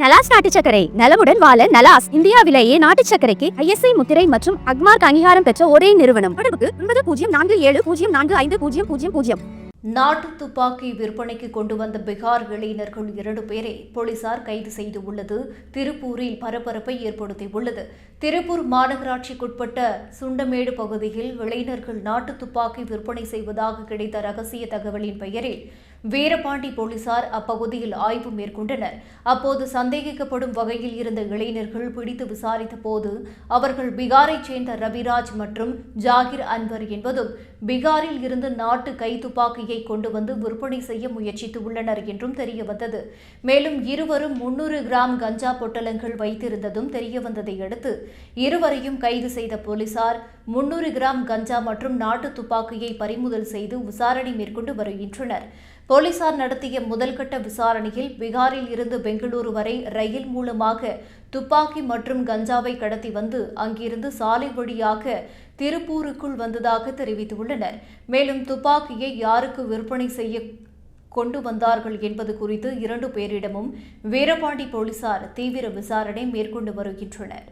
நலாஸ் நாட்டு சர்க்கரை நலமுடன் வாழ நலாஸ் இந்தியாவிலேயே நாட்டு சர்க்கரைக்கு ISI முத்திரை மற்றும் அக்மார்க் அங்கீகாரம் பெற்ற ஒரே நிறுவனம். தொடர்புக்கு 9047050000. நாட்டு துப்பாக்கி விற்பனைக்கு கொண்டு வந்த பீகார் இளைஞர்கள் 2 பேரை போலீசார் கைது செய்துள்ளது திருப்பூரில் பரபரப்பை ஏற்படுத்தியுள்ளது. திருப்பூர் மாநகராட்சிக்குட்பட்ட சுண்டமேடு பகுதியில் இளைஞர்கள் நாட்டு துப்பாக்கி விற்பனை செய்வதாக கிடைத்த ரகசிய தகவலின் பெயரில் வீரபாண்டி போலீசார் அப்பகுதியில் ஆய்வு மேற்கொண்டனர். அப்போது சந்தேகிக்கப்படும் வகையில் இருந்த இளைஞர்கள் பிடித்து விசாரித்த போது அவர்கள் பீகாரைச் சேர்ந்த ரவிராஜ் மற்றும் ஜாகிர் அன்வர் என்பதும் பீகாரில் இருந்து நாட்டு கைத்துப்பாக்கியை கொண்டு வந்து விற்பனை செய்ய முயற்சித்துள்ளனர் என்றும் தெரியவந்தது. மேலும் இருவரும் 300 கிராம் கஞ்சா பொட்டலங்கள் வைத்திருந்ததும் தெரியவந்ததை அடுத்து இருவரையும் கைது செய்த போலீசார் 300 கிராம் கஞ்சா மற்றும் நாட்டு துப்பாக்கியை பறிமுதல் செய்து விசாரணை மேற்கொண்டு வருகின்றனர். போலீசார் நடத்திய முதல்கட்ட விசாரணையில் பீகாரில் இருந்து பெங்களூரு வரை ரயில் மூலமாக துப்பாக்கி மற்றும் கஞ்சாவை கடத்தி வந்து அங்கிருந்து சாலை வழியாக திருப்பூருக்குள் வந்ததாக தெரிவித்துள்ளனர். மேலும் துப்பாக்கியை யாருக்கு விற்பனை செய்ய கொண்டு வந்தார்கள் என்பது குறித்து 2 பேரிடமும் வீரபாண்டி போலீசார் தீவிர விசாரணை மேற்கொண்டு வருகின்றனர்.